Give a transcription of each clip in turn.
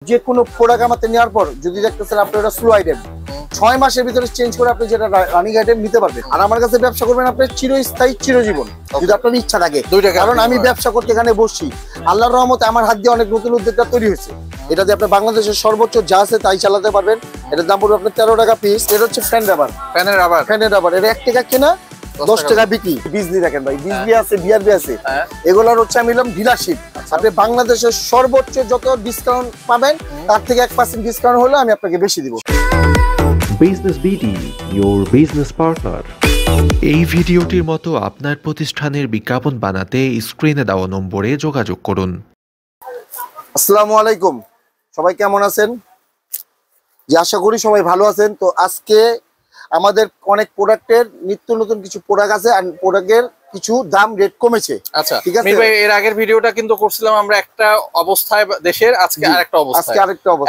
যে কোনো প্রোডাক্ট আমাদের নেওয়ার পর যদি দেখতেছেন আপনার এটা স্লো আইটেম 6 মাসের ভিতরে চেঞ্জ করে আপনি যেটা রানিং আইটেম নিতে পারবেন। আর আমার কাছে ব্যবসা করবেন আপনি চিরস্থায়ী চিরজীবন যদি আপনার ইচ্ছা থাকে। কারণ আমি ব্যবসা করতে এখানে বসছি, আল্লাহর রহমতে আমার হাত দিয়ে অনেক নতুন উদ্যোক্তা তৈরি হয়েছে। এটাতে আপনি বাংলাদেশের সর্বোচ্চ যা আছে তাই চালাতে পারবেন। এটার দাম পড়বে আপনার 13 টাকা পিস। এটা হচ্ছে ফ্যানের রাবার। এটা 1 টাকা কেনা 10 টাকা বিক্রি। বিজলি দেখেন ভাই, বিজলি আছে, বিআরবি আছে, এগুলোর হচ্ছে আমি নিলাম ডিলারশিপ। আপনি বাংলাদেশের সর্বোচ্চ যত ডিসকাউন্ট পাবেন তার থেকে 1% ডিসকাউন্ট হলে আমি আপনাকে বেশি দিব। Business BD, your business partner। এই ভিডিওটির মতো আপনার প্রতিষ্ঠানের বিজ্ঞাপন বানাতে স্ক্রিনে দেওয়া নম্বরে যোগাযোগ করুন। আসসালামু আলাইকুম, সবাই কেমন আছেন? যে আশা করি সবাই ভালো আছেন। তো আজকে আমাদের অনেক প্রোডাক্টের নিত্য নতুন কিছু প্রোডাক্ট আছে আর প্রোডাক্টের কিছু দাম রেট কমেছে। আচ্ছা ঠিক আছে ভাই, এর আগের ভিডিওটা কিন্তু করছিলাম আমরা একটা অবস্থায় দেশের, আজকে আরেকটা অবস্থা।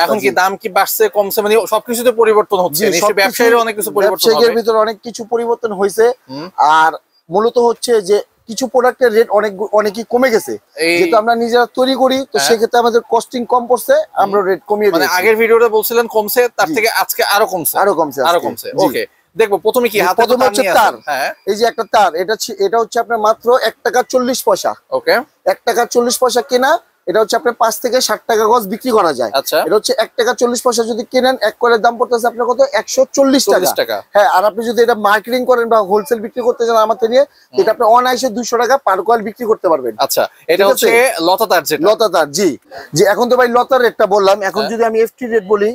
এখন কি দাম কি বাড়ছে কমছে, মানে সবকিছুতে পরিবর্তন হচ্ছে, নিশ্চয়ই ব্যবসায়ীর অনেক কিছু পরিবর্তন হবে। ব্যবসায়ীর ভিতরে অনেক কিছু পরিবর্তন হয়েছে। আর মূলত হচ্ছে যে কিছু প্রোডাক্টের রেট অনেকই কমে গেছে, যেহেতু আমরা নিজেরা তৈরি করি। তো সেক্ষেত্রে আমাদের কস্টিং কম পড়ছে, আমরা রেট কমিয়ে দিয়েছি। মানে আগের ভিডিওতে বলছিলেন কমছে, তার থেকে আজকে আরো কমছে। ওকে, দেখবো প্রথমে কি হাতে প্রথমে হচ্ছে তার। এই যে একটা তার, এটা হচ্ছে আপনার মাত্র 1 টাকা 40 পয়সা। ওকে, 1 টাকা 40 পয়সা কেনা। এটা হচ্ছে আপনার 5 থেকে 60 টাকা গজ বিক্রি করা যায়। এটা হচ্ছে 1 টাকা 40 পয়সা যদি কেনেন, এক কয়েলের দাম পড়তেছে আপনার কত? 140 টাকা। হ্যাঁ, আর আপনি যদি এটা মার্কেটিং করেন বা হোলসেল বিক্রি করতে চান আমাদের নিয়ে, এটা আপনি অনায়াসে 200 টাকা পার কয়েল বিক্রি করতে পারবেন। আচ্ছা, এটা হচ্ছে লতা তার। লতা তার, জি। এখন তো ভাই লতার রেটটা বললাম, এখন যদি আমি এফটি রেট বলি,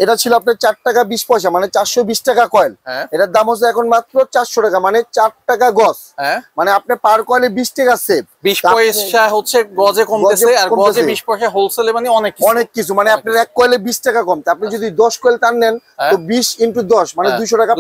এটা ছিল আপনার 4 টাকা 20 পয়সা, মানে 420 টাকা কয়েল। এটার দাম হচ্ছে এখন মাত্র 400 টাকা, মানে 4 টাকা গজ। মানে আপনি পার কয়েলে 20 টাকা সেভ। 20 পয়সা হচ্ছে গজে কমতেছে, আর গজে 20 পয়সা হোলসেলে, মানে অনেক কিছু। মানে আপনার এক কয়েলে 20 টাকা কমতে, আপনি যদি 10 কয়েল টান নেন তো 20 × 10 মানে 200 টাকা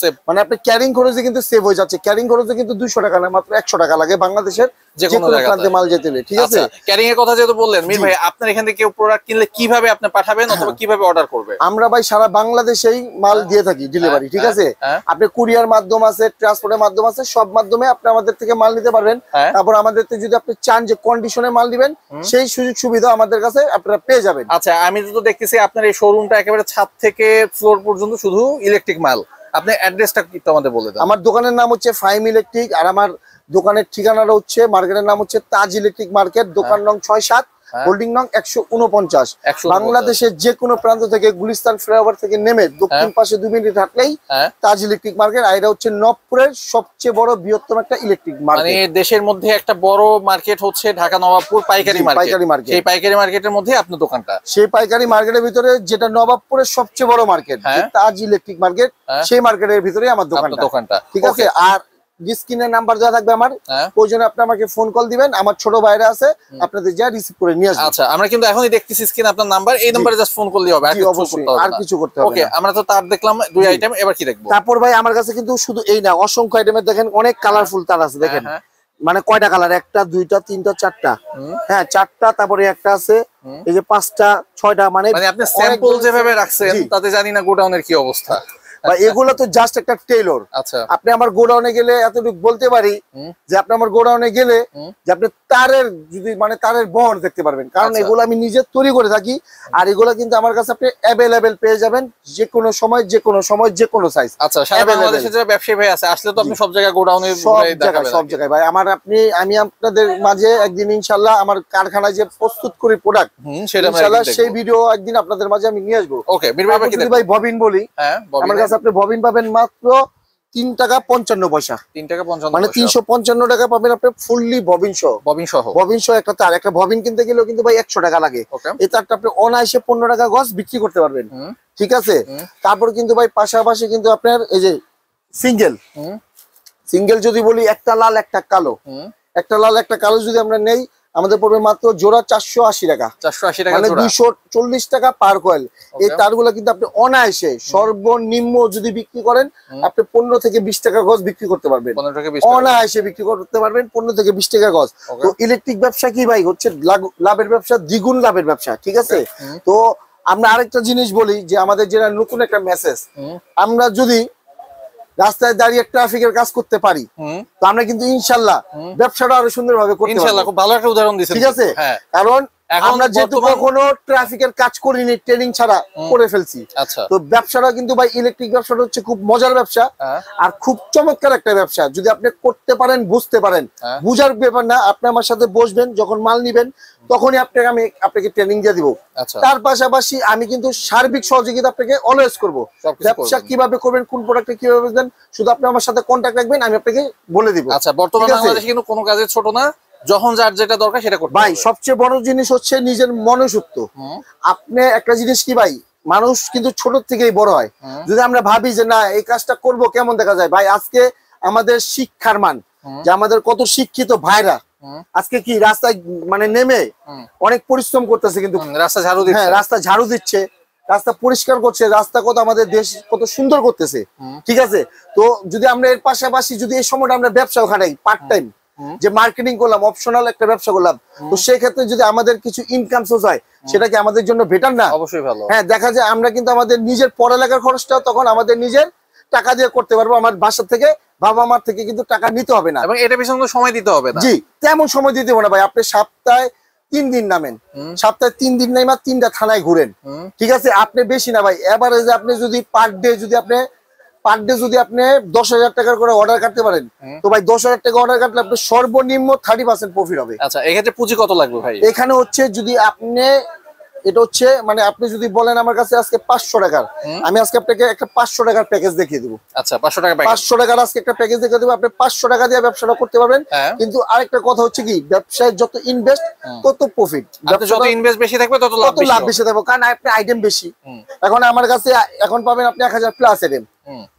সেভ। মানে আপনি ক্যারিং খরচে কিন্তু সেভ হয়ে যাচ্ছে। ক্যারিং খরচে কিন্তু 200 টাকা না, মাত্র 100 টাকা লাগে বাংলাদেশের যে কোনো প্রান্তে মাল যেতে হলে। ঠিক আছে, ক্যারিং এর কথা যেহেতু বললেন, মীর ভাই আপনার এখান থেকে কেউ প্রোডাক্ট কিনলে কিভাবে আপনি পাঠাবেন অথবা কিভাবে অর্ডার করবে? আমরা ভাই সারা বাংলাদেশেই মাল দিয়ে থাকি, ডেলিভারি। ঠিক আছে, আপনি কুরিয়ার মাধ্যম আছে, ট্রান্সপোর্টের মাধ্যম আছে, সব মাধ্যমে আপনি আমাদের থেকে মাল নিতে পারবেন। তারপর আমাদের থেকে যদি আপনি চান যে কন্ডিশনে মাল দিবেন, সেই সুযোগ সুবিধা আমাদের কাছে আপনারা পেয়ে যাবেন। আচ্ছা, আমি তো দেখতেছি আপনার এই শোরুমটা একেবারে ছাদ থেকে ফ্লোর পর্যন্ত শুধু ইলেকট্রিক মাল। আপনি অ্যাড্রেসটা একটু আমাদের বলে দেন। আমার দোকানের নাম হচ্ছে ফাইম ইলেকট্রিক, আর আমার দোকানের ঠিকানাটা হচ্ছে, মার্কেটের নাম হচ্ছে তাজ ইলেকট্রিক মার্কেট, দোকান নং 6-7, হোল্ডিং নং 149। বাংলাদেশের যে কোনো প্রান্ত থেকে, গুলিস্তান ফ্লাইওভার থেকে নেমে দক্ষিণ পাশে 2 মিনিট হাঁটলেই তাজ ইলেকট্রিক মার্কেট। আর এটা হচ্ছে নবপুরের সবচেয়ে বড় বৃহত্তম একটা ইলেকট্রিক মার্কেট। মানে দেশের মধ্যে একটা বড় মার্কেট হচ্ছে ঢাকা নবাবপুর পাইকারি মার্কেট। সেই পাইকারি মার্কেটের মধ্যে আপনার দোকানটা। সেই পাইকারি মার্কেটের ভিতরে যেটা নবাবপুরের সবচেয়ে বড় মার্কেট, তাজ ইলেকট্রিক মার্কেট, সেই মার্কেটের ভিতরে আমার দোকানটা। ঠিক আছে, আর স্ক্রিনের নাম্বার দেওয়া থাকবে আমার, প্রয়োজনে আপনি আমাকে ফোন কল দিবেন। আমার ছোট ভাইরা আছে, আপনাদের যা রিসিভ করে নিয়ে আসবেন। আচ্ছা, আমরা কিন্তু এখনই দেখতেছি স্ক্রিনে আপনার নাম্বার, এই নাম্বারে জাস্ট ফোন করলেই হবে, আর কিছু করতে হবে না। ওকে, আমরা তো তার দেখলাম 2 আইটেম, এবার কি দেখবো? তারপর ভাই আমার কাছে কিন্তু শুধু এই না, অসংখ্য আইটেমের দেখেন অনেক কালারফুল তার আছে। দেখেন মানে কয়টা কালার? 1টা 2টা 3টা 4টা, হ্যাঁ 4টা, তারপরে একটা আছে, এই যে 5টা 6টা। মানে আপনি স্যাম্পল যেভাবে রাখছেন তাতে জানি না গোডাউনের কি অবস্থা। এগুলো তো জাস্ট একটা টেইলর। আচ্ছা, আপনি আমার গোডাউনে গেলে এতটুকু বলতে পারি যে আপনি আমার গোডাউনে গেলে যে আপনি তারের যদি মানে তারের বহর দেখতে পারবেন, কারণ এগুলো আমি নিজে তৈরি করে থাকি। আর এগুলো কিন্তু আমার কাছে আপনি অ্যাভেলেবেল পেয়ে যাবেন, যে কোনো সময় যে কোনো সাইজ। আচ্ছা, সারা বাংলাদেশে যারা ব্যবসায়ী ভাই আছে, আসলে তো আপনি সব জায়গায় গোডাউনে সব জায়গায় ভাই আমি আপনাদের মাঝে একদিন ইনশাআল্লাহ আমার কারখানায় যে প্রস্তুত করি প্রোডাক্ট, ইনশাআল্লাহ সেই ভিডিও একদিন আপনাদের মাঝে আমি নিয়ে আসবো। ওকে, মীর ভাই কি ভাই ববিন বলি, আমার কাছে আপনি ববিন পাবেন মাত্র 3 টাকা 55 পয়সা। 3 টাকা 55, মানে 355 টাকা পাবেন আপনি ফুললি ববিন সহ একটা তার। একটা ববিন কিনতে গেলেও কিন্তু ভাই 100 টাকা লাগে। এই তারটা আপনি অনায়াসে 15 টাকা গজ বিক্রি করতে পারবেন। ঠিক আছে, তারপর কিন্তু ভাই পাশাপাশি কিন্তু আপনার এই যে সিঙ্গেল যদি বলি, একটা লাল একটা কালো যদি আমরা নেই, আমাদের পড়বে মাত্র জোড়া 480 টাকা। মানে 240 টাকা পার কয়েল। এই তারগুলো কিন্তু আপনি অনায়াসে সর্বনিম্ন যদি বিক্রি করেন, আপনি 15 থেকে 20 টাকা গজ বিক্রি করতে পারবেন। অনায়াসে বিক্রি করতে পারবেন 15 থেকে 20 টাকা গজ। তো ইলেকট্রিক ব্যবসা কি ভাই হচ্ছে লাভের ব্যবসা, দ্বিগুণ লাভের ব্যবসা। ঠিক আছে, তো আমরা আরেকটা জিনিস বলি যে আমাদের যেটা নতুন একটা মেসেজ, আমরা যদি রাস্তায় দাঁড়িয়ে ট্রাফিকের কাজ করতে পারি, তো আমরা কিন্তু ইনশাআল্লাহ ব্যবসাটা আরো সুন্দরভাবে করতে পারবো। ইনশাআল্লাহ, খুব ভালো একটা উদাহরণ দিয়েছেন। ঠিক আছে, কারণ আমরা যেহেতু কখনো ট্রাফিকের কাজ করিনি, ট্রেনিং ছাড়া করে ফেলছি। আচ্ছা, তো ব্যবসাটা কিন্তু ভাই ইলেকট্রিক ব্যবসাটা হচ্ছে খুব মজার ব্যবসা আর খুব চমৎকার একটা ব্যবসা। যদি আপনি করতে পারেন, বুঝতে পারেন, বুঝার ব্যাপার না, আপনি আমার সাথে বসবেন, যখন মাল নিবেন তখনই আমি আপনাকে ট্রেনিং দিয়ে দিব। তার পাশাপাশি আমি কিন্তু সার্বিক সহযোগিতা আপনাকে অলওয়েজ করব। ব্যবসা কিভাবে করবেন, কোন প্রোডাক্টে কিভাবে বেচবেন, শুধু আপনি আমার সাথে কন্টাক্ট রাখবেন, আমি আপনাকে বলে দিব। আচ্ছা, বর্তমানে বাংলাদেশে কিন্তু কোনো কাজে ছোট না, যখন যার যেটা দরকার সেটা করতে ভাই। সবচেয়ে বড় জিনিস হচ্ছে নিজের মনুষ্যত্ব। আপনি একটা জিনিস কি ভাই, মানুষ কিন্তু ছোট থেকেই বড় হয়। যদি আমরা ভাবি যে না এই কাজটা করব কেমন দেখা যায়, ভাই আজকে আমাদের শিক্ষার মান, যে আমাদের কত শিক্ষিত ভাইরা আজকে কি রাস্তায় মানে নেমে অনেক পরিশ্রম করতেছে, কিন্তু রাস্তা ঝাড়ু দিচ্ছে। হ্যাঁ, রাস্তা ঝাড়ু দিচ্ছে, রাস্তা পরিষ্কার করছে, রাস্তা কত আমাদের দেশ কত সুন্দর করতেছে। ঠিক আছে, তো যদি আমরা এর পাশাপাশি যদি এই সময়টা আমরা ব্যবসাও খাটাই, পার্ট টাইম যে মার্কেটিং করলাম, অপশনাল একটা ব্যবসা করলাম, তো সেই ক্ষেত্রে যদি আমাদের কিছু ইনকাম সোর্স হয়, সেটা কি আমাদের জন্য বেটার না? অবশ্যই ভালো। হ্যাঁ, দেখা যায় আমরা কিন্তু আমাদের নিজের পড়ালেখার খরচটা তখন আমাদের নিজের টাকা দিয়ে করতে পারবো। আমার বাসা থেকে, বাবা মার থেকে কিন্তু টাকা নিতে হবে না, এবং এটা পিছনে সময় দিতে হবে না। জি, তেমন সময় দিতে হবে না ভাই। আপনি সপ্তাহে 3 দিন নামেন, সপ্তাহে 3 দিন নাইমা 3টা থানায় ঘুরেন, ঠিক আছে? আপনি বেশি না ভাই, এভারেজে আপনি যদি পার ডে যদি আপনি 10,000 টাকার করে অর্ডার কাটতে পারেন, তো ভাই 10,000 টাকা অর্ডার কাটলে আপনার সর্বনিম্ন 30% প্রফিট হবে। আচ্ছা, এক্ষেত্রে পুঁজি কত লাগবে ভাই? এখানে হচ্ছে যদি আপনি এটা হচ্ছে মানে আপনি যদি বলেন আমার কাছে আজকে 500 টাকার, আমি আজকে আপনাকে একটা 500 টাকার প্যাকেজ দেখিয়ে দেবো। আচ্ছা, 500 টাকা প্যাকেজ, 500 টাকার আজকে একটা প্যাকেজ দেখিয়ে দেবো। আপনি 500 টাকা দিয়ে ব্যবসাটা করতে পারবেন। কিন্তু আরেকটা কথা হচ্ছে কি, ব্যবসায় যত ইনভেস্ট তত প্রফিট, যত ইনভেস্ট বেশি থাকবে তত লাভ বেশি থাকবে, কারণ আপনি আইটেম বেশি। এখন আমার কাছে এখন পাবেন আপনি 1000 প্লাস আইটেম।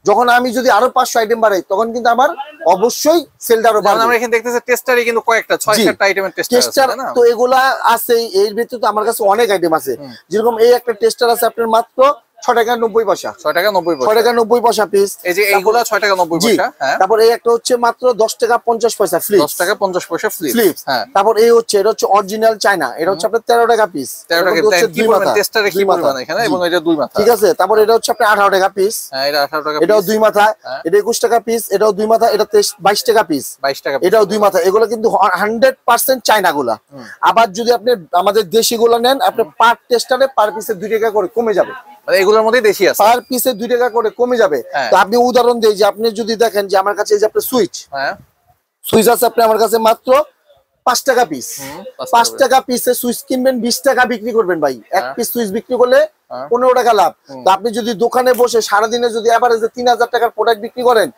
যখন আমি যদি আরো 500 আইটেম বাড়াই, তখন কিন্তু আমার অবশ্যই সেলটা আরো বাড়বে। আমরা এখানে দেখতেছি টেস্টারই কিন্তু কয়েকটা 6-7টা আইটেমের টেস্টার আছে না? তো এগুলা আছে, এর ভিতরে তো আমার কাছে অনেক আইটেম আছে। যেরকম এই একটা টেস্টার আছে আপনার মাত্র 6 টাকা 90 পয়সা, 6 টাকা 90 পয়সা, 6 টাকা 90 পয়সা পিস। এই যে এইগুলা 6 টাকা 90 পয়সা। হ্যাঁ, তারপর এই একটা হচ্ছে মাত্র 10 টাকা 50 পয়সা ফ্লিপ, 10 টাকা 50 পয়সা ফ্লিপ। হ্যাঁ, তারপর এই হচ্ছে এটা হচ্ছে অরিজিনাল চায়না, এটা হচ্ছে আপনার 13 টাকা পিস। 13 টাকা কি বলবেন টেস্টারে, কি বলবেন এখানে? এবং এটা 2 মাথা, ঠিক আছে। তারপর এটা হচ্ছে আপনার 18 টাকা পিস। হ্যাঁ, এটা 18 টাকা, এটাও 2 মাথা। এটা 21 টাকা পিস, এটাও 2 মাথা। এটা 22 টাকা পিস, 22 টাকা, এটাও 2 মাথা। এগুলো কিন্তু 100% চায়না গুলা। আবার যদি আপনি আমাদের দেশি গুলা নেন, আপনি পার টেস্টারে পার পিসে 2 টাকা করে কমে যাবে। মানে এগুলোর মধ্যে দেশি আছে, পার পিসে 2 টাকা করে কমে যাবে। তো আপনি উদাহরণ দেই যে আপনি যদি দেখেন যে আমার কাছে এই যে আপনার সুইচ, সুইচ আছে আপনি আমার কাছে মাত্র 5 টাকা পিস। 5 টাকা পিসে সুইচ কিনবেন, 20 টাকা বিক্রি করবেন ভাই। এক পিস সুইচ বিক্রি করলে 15 টাকা লাভ। তো আপনি যদি দোকানে বসে সারাদিনে যদি এভারেজে 3000 টাকার প্রোডাক্ট বিক্রি করেন,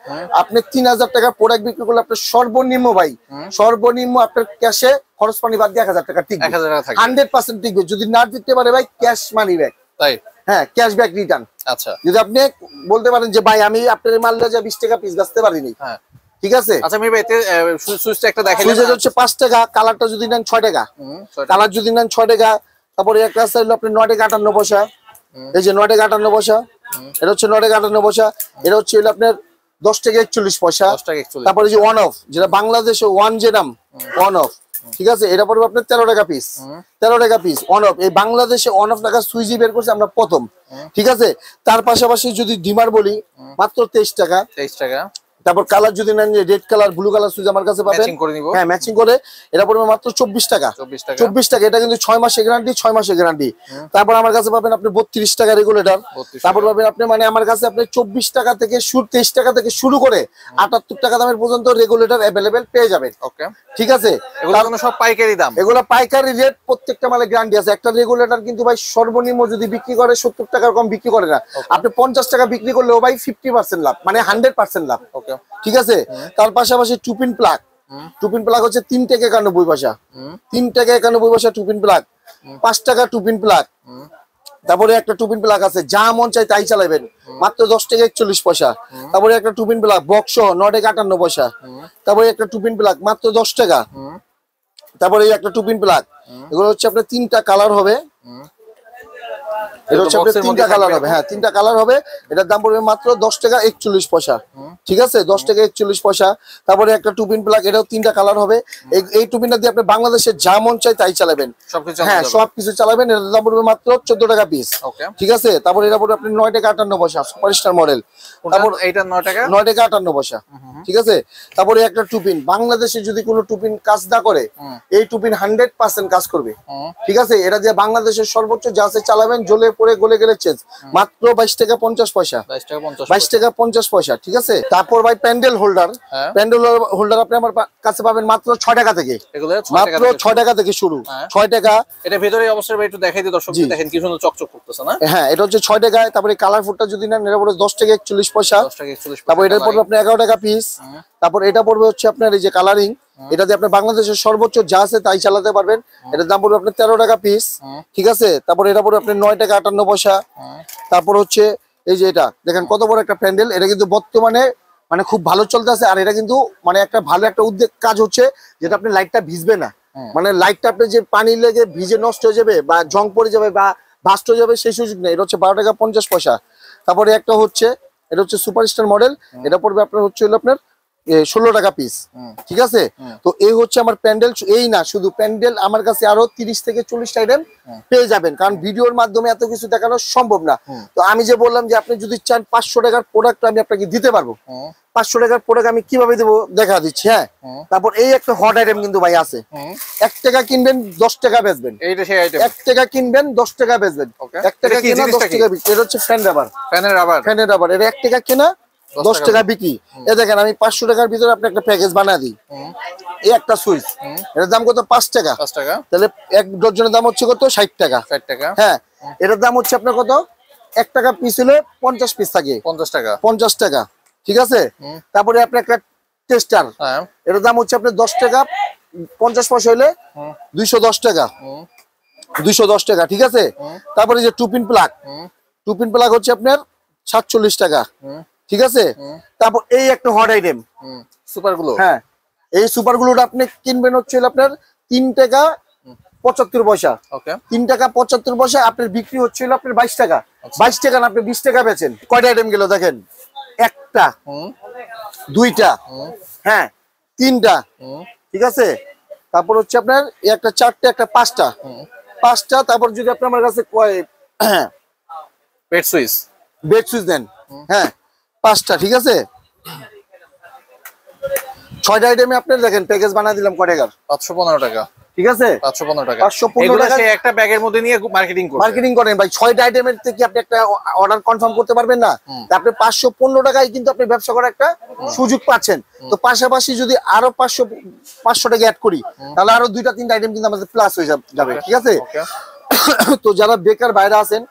আপনি 3000 টাকার প্রোডাক্ট বিক্রি করলে আপনার সর্বনিম্ন ভাই, সর্বনিম্ন আপনার ক্যাশে খরচ পানি বাদ দিয়ে 1000 টাকা টিকবে, 100% টিকবে। যদি না দিতে পারে ভাই, ক্যাশ মানি ব্যাক। তাই, হ্যাঁ, ক্যাশব্যাক রিটার্ন। আচ্ছা, যদি আপনি বলতে পারেন যে ভাই আমি আপনার মালটা যা 20 টাকা পিস বেচতে পারিনি, ঠিক আছে। আচ্ছা মির ভাই, এতে সুইচটা একটা দেখাই, সুইচ হচ্ছে 5 টাকা, কালারটা যদি নেন 6 টাকা, কালার যদি নেন 6 টাকা। তারপরে একটা আছে হলো আপনি 9 টাকা 58 পয়সা, এই যে 9 টাকা 58 পয়সা, এটা হচ্ছে 9 টাকা 58 পয়সা। এটা হচ্ছে হলো আপনার 10 টাকা 41 পয়সা। তারপরে যে ওয়ান অফ, যেটা বাংলাদেশে ওয়ান যে নাম ওয়ান অফ, ঠিক আছে, এটা পড়বে আপনার 13 টাকা পিস, 13 টাকা পিস অন অফ। এই বাংলাদেশে অন অফ টাকা সুইচই বের করছে আমরা প্রথম, ঠিক আছে। তার পাশাপাশি যদি ডিমার বলি, মাত্র 23 টাকা, 23 টাকা। তারপর কালার যদি নেন, red colour, blue colour switch আমার কাছে পাবেন, হ্যাঁ, ম্যাচিং করে। এটা পড়বে মাত্র 24 টাকা, 24 টাকা। এটা কিন্তু 6 মাসের গ্যারান্টি, 6 মাসের গ্যারান্টি। তারপর আমার কাছে পাবেন আপনি 32 টাকা রেগুলেটর। তারপর পাবেন আপনি মানে আমার কাছে আপনি 24 টাকা থেকে 23 টাকা থেকে শুরু করে 78 টাকা দামের পর্যন্ত রেগুলেটর अवेलेबल পেয়ে যাবেন। ওকে, ঠিক আছে। এগুলো সব পাইকারি দাম, এগুলো পাইকারি রেট, প্রত্যেকটা মালে গ্যারান্টি আছে। একটা রেগুলেটর কিন্তু ভাই সর্বনিম্ন যদি বিক্রি করে 70 টাকার কম বিক্রি করে না। আপনি 50 টাকা বিক্রি করলেও ভাই 50% লাভ, মানে 100% লাভ। ওকে, ঠিক আছে। তার পাশাপাশি টুপিন প্লাগ, টুপিন প্লাগ হচ্ছে 3 টাকা 91 পয়সা, 3 টাকা 91 পয়সা টুপিন প্লাগ। 5 টাকা টুপিন প্লাগ। তারপরে একটা টুপিন প্লাগ আছে, যা মন চাই তাই চালাবেন, মাত্র 10 টাকা 41 পয়সা। তারপরে একটা টুপিন প্লাগ বক্স 9 টাকা 58 পয়সা। তারপরে একটা টুপিন প্লাগ মাত্র 10 টাকা। তারপরে এই একটা টুপিন প্লাগ, এগুলো হচ্ছে আপনার 3টা কালার হবে, এটা হচ্ছে আপনার তিনটা কালার হবে। হ্যাঁ, তিনটা কালার হবে। এটার দাম পড়বে মাত্র 10 টাকা 41 পয়সা। ঠিক আছে, 10 টাকা 41 পয়সা। তারপরে একটা টুপিন প্লাগ, এটাও তিনটা কালার হবে। এই টুপিনটা দিয়ে আপনি বাংলাদেশে যা মন চাই তাই চালাবেন। হ্যাঁ, সবকিছু চালাবেন। এটার দাম পড়বে মাত্র 14 টাকা পিস। ঠিক আছে, তারপর এটা পড়বে আপনি 9 টাকা 58 পয়সা, সুপারস্টার মডেল। তারপর এইটা 9 টাকা 58 পয়সা। ঠিক আছে, তারপরে একটা টুপিন, বাংলাদেশে যদি কোনো টুপিন কাজ না করে, এই টুপিন 100% কাজ করবে। ঠিক আছে, এটা দিয়ে বাংলাদেশের সর্বোচ্চ যা আছে চালাবেন, জ্বলে পড়ে গলে গেলে চেঞ্জ। মাত্র 22 টাকা 50 পয়সা। 22 টাকা 50 পয়সা। ঠিক আছে, তারপর ভাই প্যান্ডেল হোল্ডার, প্যান্ডেল হোল্ডার আপনি আমার কাছে পাবেন মাত্র 6 টাকা থেকে। মাত্র 6 টাকা থেকে শুরু। 6 টাকা। এটা ভিতরে অবশ্যই ভাই একটু দেখাই দিই দর্শকদের, দেখেন কি সুন্দর চকচক করতেছে না? হ্যাঁ, এটা হচ্ছে 6 টাকায়। তারপরে কালারফুলটা যদি নেন এটা পড়বে 10 টাকা 41 পয়সা। তারপর এটা পড়বে আপনার 11 টাকা পিস। তারপর এটা পড়বে হচ্ছে আপনার এই যে কালারিং, এটা দিয়ে আপনি বাংলাদেশের সর্বোচ্চ যা আছে তাই চালাতে পারবেন। এটার দাম পড়বে আপনার 13 টাকা পিস। ঠিক আছে, তারপর এটা পড়বে আপনার 9 টাকা 58 পয়সা। তারপর হচ্ছে এই যে এটা দেখেন কত বড় একটা প্যান্ডেল, এটা কিন্তু বর্তমানে মানে খুব ভালো চলতে আছে। আর এটা কিন্তু মানে একটা ভালো একটা উদ্যোগ কাজ হচ্ছে, যেটা আপনি লাইটটা ভিজবে না, মানে লাইটটা আপনি যে পানি লেগে ভিজে নষ্ট হয়ে যাবে বা জং পড়ে যাবে বা বাস্ট হয়ে যাবে সেই সুযোগ নেই। এটা হচ্ছে 12 টাকা 50 পয়সা। তারপরে একটা হচ্ছে এটা হচ্ছে সুপারস্টার মডেল, এটা পড়বে আপনার হচ্ছে আপনার 16 টাকা পিস। ঠিক আছে, তো এই হচ্ছে আমার প্যান্ডেল। এই না শুধু প্যান্ডেল, আমার কাছে আরো 30 থেকে 40টা আইটেম পেয়ে যাবেন, কারণ ভিডিওর মাধ্যমে এত কিছু দেখানো সম্ভব না। তো আমি যে বললাম যে আপনি যদি চান 500 টাকার প্রোডাক্ট আমি আপনাকে দিতে পারবো, 500 টাকার প্রোডাক্ট আমি কিভাবে দেবো দেখা দিচ্ছি। হ্যাঁ, তারপর এই একটা হট আইটেম কিন্তু ভাই আছে, 1 টাকা কিনবেন 10 টাকা বেচবেন। 1 টাকা কিনবেন 10 টাকা বেচবেন। 1 টাকা কিনা 10 টাকা বিক্রি। এটা হচ্ছে ফ্যান রাবার, ফ্যানের রাবার। এটা 1 টাকা কেনা 10 টাকা বিক্রি। এ দেখেন আমি 500 টাকার ভিতরে আপনি একটা প্যাকেজ বানিয়ে দিই। এই একটা সুইচ, এটার দাম কত? 5 টাকা। তাহলে এক ডজনের দাম হচ্ছে কত? 60 টাকা। হ্যাঁ, এটার দাম হচ্ছে আপনার কত? 1 টাকা পিস হলে 50 পিস থাকে, 50 টাকা। ঠিক আছে, তারপরে আপনার একটা টেস্টার, এটার দাম হচ্ছে আপনার 10 টাকা 50 পয়সা হলে 210 টাকা, 210 টাকা। ঠিক আছে, তারপরে যে টুপিন প্লাগ, টুপিন প্লাগ হচ্ছে আপনার 47 টাকা। ঠিক আছে, তারপর এই একটা হট আইটেম সুপার গ্লু। হ্যাঁ, এই সুপার গ্লুটা আপনি কিনবেন হচ্ছে আপনার 3 টাকা 75 পয়সা। 3 টাকা 75 পয়সা। আপনার বিক্রি হচ্ছে আপনার 22 টাকা। 22 টাকা না, আপনি 20 টাকা বেচেন। কয়টা আইটেম গেল দেখেন? একটা, দুইটা, হ্যাঁ, তিনটা। ঠিক আছে, তারপর হচ্ছে আপনার একটা 4টে, একটা 5টা, 5টা। তারপর যদি আপনি আমার কাছে বেড সুইচ দেন, হ্যাঁ, 5টা। ঠিক আছে, 6টা আইটেমে আপনার দেখেন প্যাকেজ বানিয়ে দিলাম কয় টাকার? 515 টাকা। ঠিক আছে, 515 টাকা। 515 টাকা একটা ব্যাগের মধ্যে নিয়ে মার্কেটিং করেন ভাই। 6টা আইটেমের থেকে আপনি একটা অর্ডার কনফার্ম করতে পারবেন না? আপনি 515 টাকায় কিন্তু আপনি ব্যবসা করার একটা সুযোগ পাচ্ছেন। তো পাশাপাশি যদি আরো 500 টাকা অ্যাড করি, তাহলে আরো 2টা 3টা আইটেম কিন্তু আমাদের প্লাস হয়ে যাবে। ঠিক আছে, তো যারা বেকার বাইরে আছেন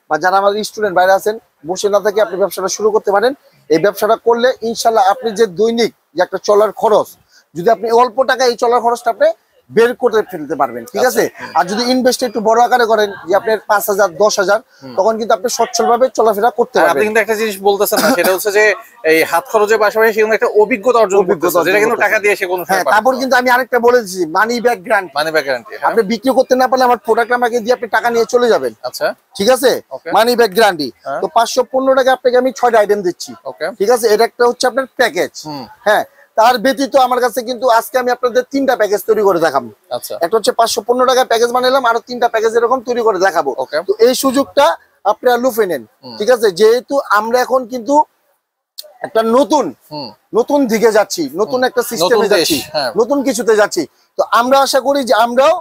বা যারা আমাদের স্টুডেন্ট বাইরে আছেন, বসে না থেকে আপনি ব্যবসাটা শুরু করতে পারেন। এই ব্যবসাটা করলে ইনশাল্লাহ আপনি যে দৈনিক যে একটা চলার খরচ, যদি আপনি অল্প টাকা এই চলার খরচটা আপনি বের করে ফেলতে পারবেন। ঠিক আছে, আর যদি ইনভেস্ট একটু বড় আকারে করেন, যে আপনার 5,000 10,000, তখন কিন্তু আপনি সচ্ছল ভাবে চলাফেরা করতে পারবেন। আপনি কিন্তু একটা জিনিস বলতেছেন না, সেটা হচ্ছে যে এই হাত খরচের পাশাপাশি সেখানে একটা অভিজ্ঞতা অর্জন করতেছে, যেটা কিন্তু টাকা দিয়ে সে কোনো। হ্যাঁ, তারপর কিন্তু আমি আরেকটা বলেছি, মানি ব্যাক গ্যারান্টি। আপনি বিক্রি করতে না পারলে আমার প্রোডাক্ট আমাকে দিয়ে আপনি টাকা নিয়ে চলে যাবেন। আচ্ছা, ঠিক আছে, মানি ব্যাক গ্যারান্টি। তো 515 টাকা আপনাকে আমি 6টা আইটেম দিচ্ছি। ঠিক আছে, এটা একটা হচ্ছে আপনার প্যাকেজ। হ্যাঁ, তার ব্যতীত আমার কাছে কিন্তু আজকে আমি আপনাদের 3টা প্যাকেজ তৈরি করে দেখাবো। একটা হচ্ছে 515 টাকা প্যাকেজ বানালাম, আরো 3টা প্যাকেজ এরকম তৈরি করে দেখাবো। তো এই সুযোগটা আপনারা লুফে নেন। ঠিক আছে, যেহেতু আমরা এখন কিন্তু একটা নতুন দিকে যাচ্ছি, নতুন একটা সিস্টেমে যাচ্ছি, নতুন কিছুতে যাচ্ছি। তো আমরা আশা করি যে আমরাও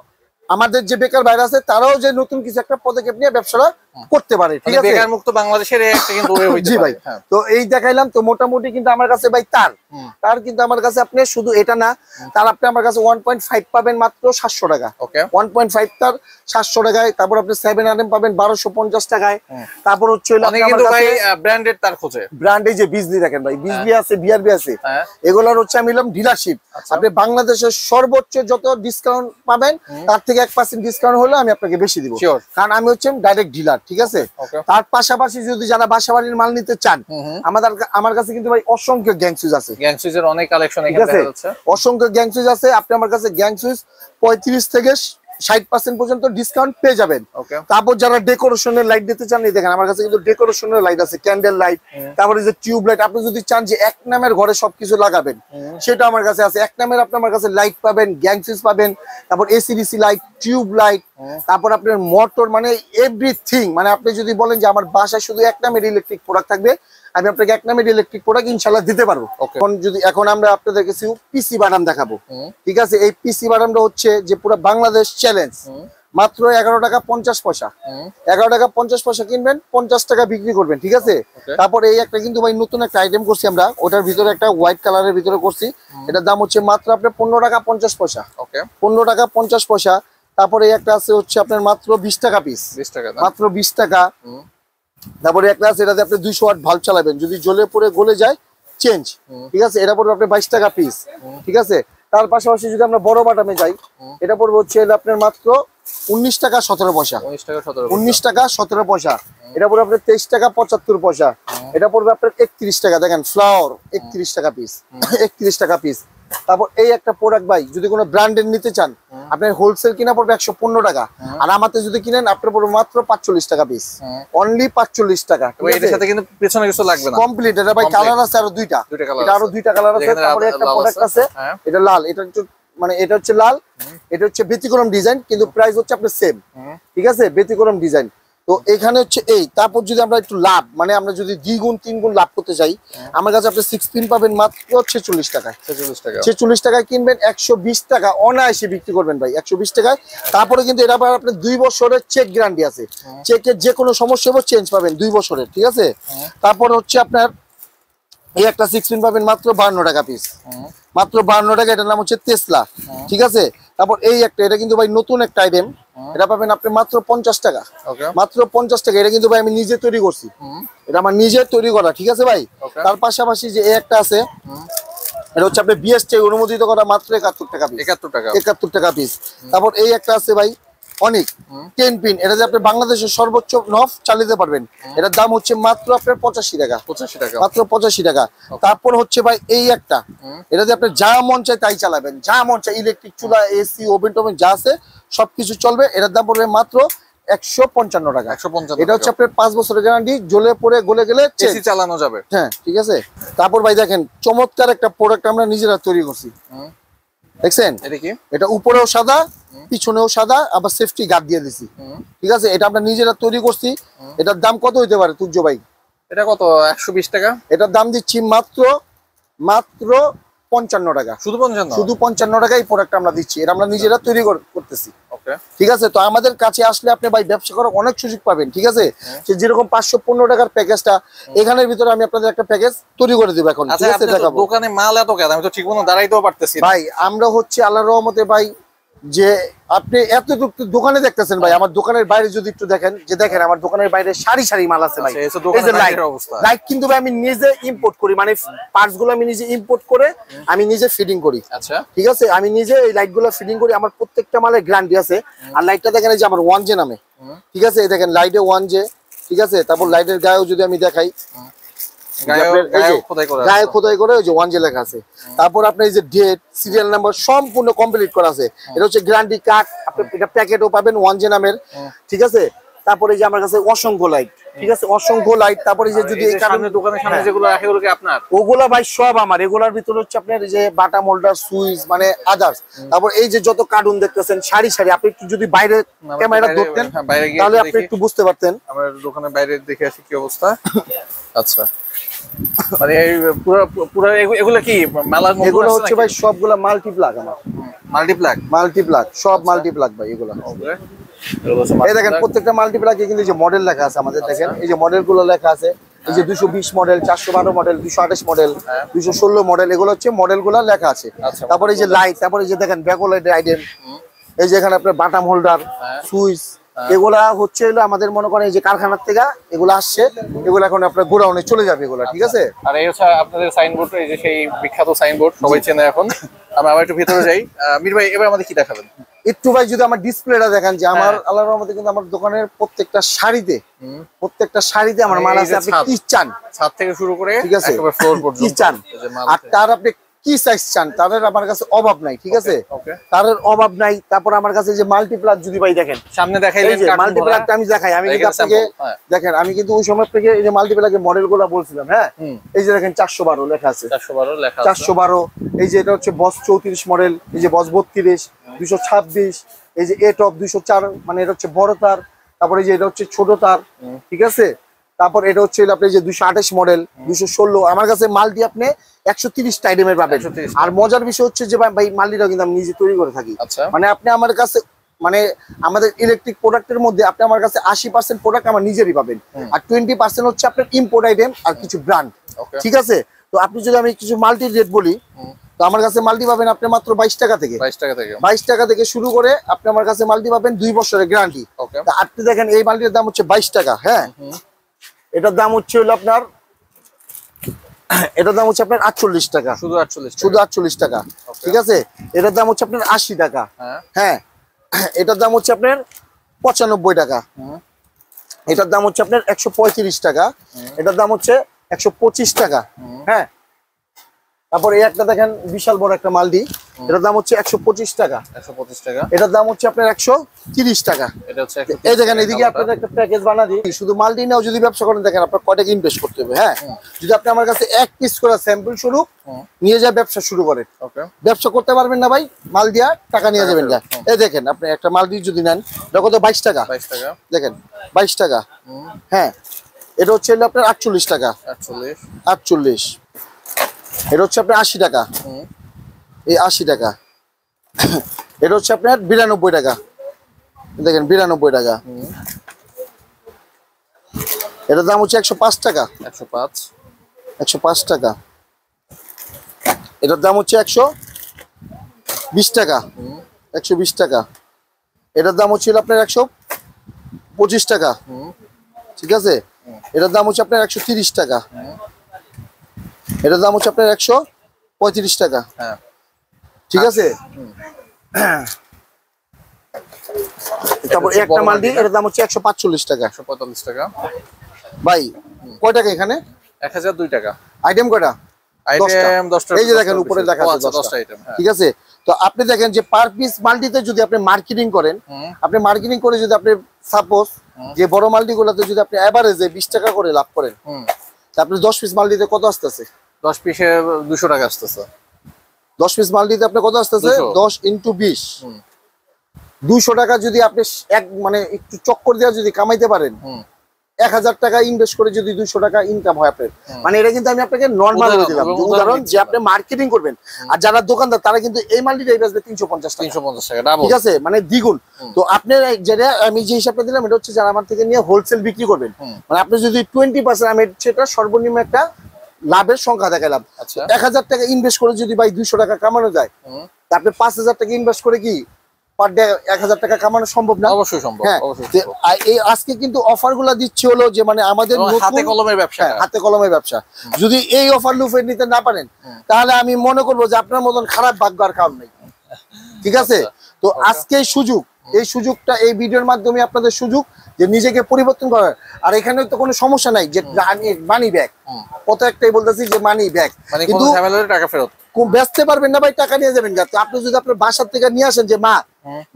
আমাদের যে বেকার বাইরে আছে তারাও যে নতুন কিছু একটা পদক্ষেপ নিয়ে ব্যবসাটা করতে পারে। ঠিক আছে, বেকার মুক্ত বাংলাদেশের একটা কিন্তু জি ভাই। তো এই দেখাইলাম। তো মোটামুটি কিন্তু আমার কাছে ভাই তার কিন্তু আমার কাছে আপনি শুধু এটা না, তার আপনি আমার কাছে 1.5 পাবেন মাত্র 700 টাকা। 1.5 তার 700 টাকায়। তারপর আপনি 7 RM পাবেন 1250 টাকায়। তারপর হচ্ছে ব্র্যান্ডেড তার খোঁজে, ব্র্যান্ডে যে বিজলি দেখেন ভাই, বিজলি আছে, বিআরবি আছে, এগুলোর হচ্ছে আমি নিলাম ডিলারশিপ। আপনি বাংলাদেশের সর্বোচ্চ যত ডিসকাউন্ট পাবেন তার থেকে 1% ডিসকাউন্ট হলে আমি আপনাকে বেশি দিব, কারণ আমি হচ্ছে ডাইরেক্ট ডিলার। ঠিক আছে, তার পাশাপাশি যদি যারা বাসাবাড়ির মাল নিতে চান, আমার কাছে কিন্তু ভাই অসংখ্য গ্যাং সুইচ আছে। গ্যাং সুইচের অনেক কালেকশন এখানে আছে, অসংখ্য গ্যাং সুইচ আছে। আপনি আমার কাছে গ্যাং সুইচ 35 থেকে 60% পর্যন্ত ডিসকাউন্ট পেয়ে যাবেন। তারপর যারা ডেকোরেশনের লাইট দিতে চান, দেখেন আমার কাছে কিন্তু ডেকোরেশনের লাইট আছে, ক্যান্ডেল লাইট, তারপরে যে টিউব লাইট। আপনি যদি চান যে এক নামের ঘরে সবকিছু লাগাবেন, সেটা আমার কাছে আছে। এক নামের আপনি আমার কাছে লাইট পাবেন, গ্যাং সুইচ পাবেন, তারপর এসিডিসি লাইট, টিউব লাইট, তারপর আপনার মোটর, মানে এভরিথিং। মানে আপনি যদি বলেন যে আমার বাসায় শুধু এক নামের ইলেকট্রিক প্রোডাক্ট থাকবে, আমি আপনাকে এক নামের ইলেকট্রিক প্রোডাক্ট ইনশাআল্লাহ দিতে পারবো। এখন আমরা আপনাদের কাছে পিসি বাদাম দেখাবো, ঠিক আছে? এই পিসি বাদামটা হচ্ছে যে পুরো বাংলাদেশ চ্যালেঞ্জ, মাত্র 11 টাকা 50 পয়সা। 11 টাকা 50 পয়সা কিনবেন, 50 টাকা বিক্রি করবেন, ঠিক আছে? তারপর এই একটা কিন্তু ভাই নতুন একটা আইটেম করছি আমরা, ওটার ভিতরে একটা হোয়াইট কালারের ভিতরে করছি। এটার দাম হচ্ছে মাত্র আপনার 15 টাকা 50 পয়সা। 15 টাকা 50 পয়সা। তারপরে এই একটা আছে হচ্ছে আপনার মাত্র 20 টাকা পিস, মাত্র 20 টাকা। তারপরে একটা আছে, এটাতে আপনি 200 ওয়াট ভাল্ব চালাবেন, যদি জ্বলে পড়ে গলে যায় চেঞ্জ, ঠিক আছে? এটা পড়বে আপনার 22 টাকা পিস, ঠিক আছে? তার পাশাপাশি যদি আমরা বড় বাটামে যাই, এটা পড়বে হচ্ছে আপনার মাত্র 19 টাকা 17 পয়সা। 19 টাকা 17 পয়সা। এটা পড়বে আপনার 23 টাকা 75 পয়সা। এটা পড়বে আপনার 31 টাকা। দেখেন ফ্লাওয়ার 31 টাকা পিস, 31 টাকা পিস। তারপর এই একটা প্রোডাক্ট ভাই যদি কোনো ব্র্যান্ডের নিতে চান, আপনার হোলসেল কিনা পড়বে 115 টাকা, আর আমাদের যদি কিনেন আপনার পড়বে মাত্র 45 টাকা পিস, অনলি 45 টাকা। এটার সাথে কিন্তু পেছনে কিছু লাগবে না, কমপ্লিট। এটা ভাই কালার আছে আরো দুইটা, এটা আরো দুইটা কালার আছে। তারপরে একটা প্রোডাক্ট আছে, এটা লাল, এটা একটু মানে এটা হচ্ছে লাল, এটা হচ্ছে ব্যতিক্রম ডিজাইন, কিন্তু প্রাইস হচ্ছে আপনার সেম, ঠিক আছে? ব্যতিক্রম ডিজাইন। তো এখানে হচ্ছে এই, তারপর যদি আমরা একটু লাভ, মানে আমরা যদি 2 গুণ 3 গুণ লাভ করতে চাই, আমার কাছে আপনি 6 পিন পাবেন মাত্র 46 টাকায়। 46 টাকায় কিনবেন, 120 টাকা অনায়াসে বিক্রি করবেন ভাই, 120 টাকায়। তারপরে কিন্তু এটা আপনার 2 বছরের চেক গ্যারান্টি আছে, চেকের যে কোনো সমস্যা হবে চেঞ্জ পাবেন 2 বছরের, ঠিক আছে? তারপর হচ্ছে আপনার এই একটা 6 পিন পাবেন মাত্র 52 টাকা পিস, মাত্র 52 টাকা। এটার নাম হচ্ছে টেসলা, ঠিক আছে? তারপর এই একটা, এটা কিন্তু ভাই নতুন একটা আইটেম, এটা পাবেন আপনি মাত্র 50 টাকা, মাত্র 50 টাকা। এটা কিন্তু ভাই আমি নিজে তৈরি করছি, এটা আমার নিজের তৈরি করা, ঠিক আছে ভাই? তার পাশাপাশি যে এই একটা আছে, এটা হচ্ছে আপনি বিএসটি অনুমোদিত করা, মাত্র 71 টাকা পিস, 71 টাকা পিস। তারপর এই একটা আছে ভাই অনেক 10 পিন, এটা যে আপনি বাংলাদেশের সর্বোচ্চ নফ চালিয়ে পারবেন, এটার দাম হচ্ছে মাত্র আপনার 85 টাকা, মাত্র 85 টাকা। তারপর হচ্ছে ভাই এই একটা, এটা যে আপনি যা মন চায় তাই চালাবেন, যা মন চায়, ইলেকট্রিক চুলা, এসি, ওভেন টোভেন যা আছে সবকিছু চলবে। এটার দাম পড়বে মাত্র 155 টাকা। এটা হচ্ছে আপনার 5 বছরের গ্যারান্টি, জ্বলে পড়ে গলে গেলে এসি চালানো যাবে, হ্যাঁ, ঠিক আছে? তারপর ভাই দেখেন চমৎকার একটা প্রোডাক্ট আমরা নিজেরা তৈরি করছি, দেখছেন? এটা উপরেও সাদা, পিছনেও সাদা, আবার সেফটি গার্ড দিয়ে দিছি, ঠিক আছে? এটা আমরা নিজেরা তৈরি করছি। এটার দাম কত হইতে পারে তুর্য ভাই? এটা কত? 120 টাকা। এটার দাম দিচ্ছি মাত্র 55 টাকা, শুধু 55 টাকা এই প্রোডাক্ট আমরা দিচ্ছি। এটা আমরা নিজেরা তৈরি করতেছি, ঠিক আছে? তো আমাদের কাছে আসলে আপনি ভাই ব্যবসা করার অনেক সুযোগ পাবেন, ঠিক আছে? যেরকম 515 টাকার প্যাকেজটা, এখানের ভিতরে আমি আপনাদের একটা প্যাকেজ তৈরি করে দেব এখন, ঠিক আছে? দেখাবো। দোকানে মাল এত কেন, আমি তো ঠিকমতো দাঁড়াইতেও পারতেছি ভাই। আমরা হচ্ছে আল্লাহর রহমতে ভাই, যে আপনি এতটুকু দোকানে দেখতেছেন ভাই, আমার দোকানের বাইরে যদি একটু দেখেন, যে দেখেন আমার দোকানের বাইরে সারি সারি মাল আছে ভাই। লাইট কিন্তু ভাই আমি নিজে ইম্পোর্ট করি, মানে পার্টস গুলো আমি নিজে ইম্পোর্ট করে আমি নিজে ফিটিং করি, আচ্ছা, ঠিক আছে? আমি নিজে এই লাইট গুলো ফিটিং করি, আমার প্রত্যেকটা মালের গ্যারান্টি আছে। আর লাইটটা দেখেন এই যে আমার 1J নামে, ঠিক আছে? এই দেখেন লাইটে 1J, ঠিক আছে? তারপর লাইটের গায়েও যদি আমি দেখাই, গায়ে খোদাই করে ওই যে 1J লেখা আছে। তারপর আপনার এই যে ডেট, সিরিয়াল নাম্বার সম্পূর্ণ কমপ্লিট করা আছে। এটা হচ্ছে গ্যারান্টি কার্ড, আপনি এটা প্যাকেটও পাবেন 1J নামের, ঠিক আছে? তারপরে যে আমার কাছে অসংখ্য লাইট, ঠিক আছে? অসংখ্য লাইট। তারপরে যে যদি এই কারণে দোকানের সামনে যেগুলো রাখে ওগুলো কি আপনার? ওগুলা ভাই সব আমার। এগুলার ভিতরে হচ্ছে আপনার এই যে বাটাম হোল্ডার, সুইচ, মানে আদার্স। তারপর এই যে যত কার্টুন দেখতেছেন সারি সারি, আপনি একটু যদি বাইরে ক্যামেরা ধরতেন তাহলে আপনি একটু বুঝতে পারতেন। আমার দোকানের বাইরে দেখে আসি কি অবস্থা। আচ্ছা, মানে পুরো পুরো এগুলো কি মালার? এগুলো হচ্ছে ভাই সবগুলা মাল্টিপ্লাগ, আমার মাল্টিপ্লাগ সব মাল্টিপ্লাগ ভাই এগুলো। এই দেখেন প্রত্যেকটা মাল্টিপ্লাগে কিন্তু যে মডেল লেখা আছে আমাদের, দেখেন এই যে মডেল গুলো লেখা আছে, এই যে 220 মডেল, 412 মডেল, 228 মডেল, 216 মডেল, এগুলো হচ্ছে মডেল গুলা লেখা আছে। তারপরে এই যে লাইট, তারপরে এই যে দেখেন ব্যাকলাইট আইটেম, এই যে এখানে আপনার বাটাম হোল্ডার, সুইচ, এগুলা হচ্ছে আমাদের মনে করেন এই যে কারখানার থেকে এগুলো আসছে, এগুলো এখন আপনার গোডাউনে চলে যাবে এগুলা, ঠিক আছে? আর এই হচ্ছে আপনাদের সাইনবোর্ড, এই যে সেই বিখ্যাত সাইনবোর্ড সবাই চেনে এখন। আমরা আবার একটু ভিতরে যাই। মির ভাই এবার আমাদের কি দেখাবেন? একটু ভাই যদি আমার ডিসপ্লেটা দেখেন, যে আমার আল্লাহর রহমতে কিন্তু আমার দোকানের প্রত্যেকটা শাড়িতে আমার মাল আছে। আপনি কি চান, ছাদ থেকে শুরু করে একেবারে ফ্লোর পর্যন্ত কি চান, আর তার আপনি কি সাইজ চান তাদের আমার কাছে অভাব নাই, ঠিক আছে, তাদের অভাব নাই। তারপর আমার কাছে যে মাল্টিপ্লাক যদি ভাই দেখেন সামনে দেখাইলেন, মাল্টিপ্লাকটা আমি দেখাই, আমি কিন্তু আপনাকে দেখেন, আমি কিন্তু ওই সময় থেকে এই যে মাল্টিপ্লাকের মডেলগুলো বলছিলাম, হ্যাঁ, এই যে দেখেন 412 লেখা আছে, 412, এই যে এটা হচ্ছে বস 34 মডেল, এই যে বস 32, 226, এই যে এ টপ 204, মানে এটা হচ্ছে বড় তার, তারপরে এই যে এটা হচ্ছে ছোট তার, ঠিক আছে। তারপর এটা হচ্ছে আপনি যে 228 মডেল, 216, আমার কাছে মাল্টি আপনি 130 আইটেমের পাবেন। আর মজার বিষয় হচ্ছে যে ভাই মাল্টিটা কিন্তু আমি নিজে তৈরি করে থাকি, মানে আপনি আমার কাছে মানে আমাদের ইলেকট্রিক প্রোডাক্টের মধ্যে আপনি আমার কাছে 80% প্রোডাক্ট আমার নিজেরই পাবেন, আর 20% হচ্ছে আপনার ইম্পোর্ট আইটেম আর কিছু ব্র্যান্ড, ঠিক আছে। তো আপনি যদি আমি কিছু মাল্টি রেট বলি, তো আমার কাছে মাল্টি পাবেন আপনি মাত্র 22 টাকা থেকে, 22 টাকা থেকে শুরু করে আপনি আমার কাছে মাল্টি পাবেন 2 বছরের গ্যারান্টি। আপনি দেখেন এই মাল্টির দাম হচ্ছে 22 টাকা, হ্যাঁ, এটার দাম হচ্ছে হলো আপনার, এটার দাম হচ্ছে আপনার 48 টাকা, শুধু 48 টাকা, ঠিক আছে। এটার দাম হচ্ছে আপনার 80 টাকা, হ্যাঁ, এটার দাম হচ্ছে আপনার 95 টাকা, এটার দাম হচ্ছে আপনার 135 টাকা, এটার দাম হচ্ছে 125 টাকা, হ্যাঁ। তারপর এই একটা দেখেন বিশাল বড় একটা মাল্টি, এটার দাম হচ্ছে 125 টাকা, এটার দাম হচ্ছে আপনার 130 টাকা। এই দেখেন এদিকে আপনাদের একটা প্যাকেজ বানা দিই, শুধু মাল্টি নাও যদি ব্যবসা করেন, দেখেন আপনার কয় টাকা ইনভেস্ট করতে হবে, হ্যাঁ। যদি আপনি আমার কাছে এক পিস করে স্যাম্পল স্বরূপ নিয়ে যায় ব্যবসা শুরু করেন, ব্যবসা করতে পারবেন না ভাই, মাল দিয়া টাকা নিয়ে যাবেন না। এই দেখেন আপনি একটা মাল্টি যদি নেন, এটা কত 22 টাকা, দেখেন 22 টাকা, হ্যাঁ। এটা হচ্ছে আপনার 48 টাকা, 48, এটা হচ্ছে আপনার 80 টাকা, এই 80 টাকা, এটা হচ্ছে আপনার 92 টাকা, দেখেন 92 টাকা, এটার দাম হচ্ছে 105 টাকা, 105 টাকা, এটার দাম হচ্ছে 120 টাকা, 120 টাকা, এটার দাম হচ্ছে আপনার 125 টাকা, ঠিক আছে। এটার দাম হচ্ছে আপনার 130 টাকা, এটার দাম হচ্ছে আপনার 135 টাকা, ঠিক আছে। তারপর একটা মাল্টি, এটার দাম হচ্ছে 145 টাকা, 145 টাকা। ভাই কয় টাকা এখানে? 1002 টাকা। আইটেম কয়টা? আইটেম 10টা। এই যে দেখেন উপরে লেখা আছে 10টা আইটেম, ঠিক আছে। তো আপনি দেখেন যে পার পিস মাল্টিতে যদি আপনি মার্কেটিং করেন, আপনি মার্কেটিং করে যদি আপনি সাপোজ যে বড় মাল্টিগুলোতে যদি আপনি এভারেজে 20 টাকা করে লাভ করেন, আপনি 10 পিস মাল্টিতে কত আসতেছে? 10 পিসে 200 টাকা আসতেছে। 10 পিস মাল্টিতে আপনি কত আসতেছে? 10 × 20, 200 টাকা যদি আপনি এক মানে একটু চক্কর দিয়ে যদি কামাইতে পারেন, 1000 টাকা ইনভেস্ট করে যদি 200 টাকা ইনকাম হয় আপনার, মানে এটা কিন্তু আমি আপনাকে নরমাল বলে দিলাম উদাহরণ, যে আপনি মার্কেটিং করবেন। আর যারা দোকানদার তারা কিন্তু এই মাল্টিটাই বেচবে 350 টাকা, ঠিক আছে, মানে দ্বিগুণ। তো আপনার যেটা আমি যে হিসাবটা দিলাম, এটা হচ্ছে যারা আমার থেকে নিয়ে হোলসেল বিক্রি করবেন, মানে আপনি যদি 20% আমি সেটা সর্বনিম্ন একটা লাভের সংখ্যা দেখালাম। 1000 টাকা ইনভেস্ট করে যদি ভাই 200 টাকা কামানো যায়, আপনি 5000 টাকা ইনভেস্ট করে কি পার ডে 1000 টাকা কামানো সম্ভব না? অবশ্যই সম্ভব। এই আজকে কিন্তু অফার গুলা দিচ্ছে হলো যে মানে আমাদের হাতে কলমের ব্যবসা, হাতে কলমের ব্যবসা। যদি এই অফার লুফে নিতে না পারেন, তাহলে আমি মনে করবো যে আপনার মতন খারাপ ভাগ্য আর কারণ নেই, ঠিক আছে। তো আজকে সুযোগ, এই সুযোগটা এই ভিডিওর মাধ্যমে আপনাদের সুযোগ যে নিজেকে পরিবর্তন করার। আর এখানে তো কোনো সমস্যা নাই যে মানি ব্যাক, কত একটাই বলতেছি যে মানি ব্যাক, কিন্তু টাকা ফেরত বেচতে পারবেন না ভাই, টাকা নিয়ে যাবেন। আপনি যদি আপনার বাসার থেকে নিয়ে আসেন যে মা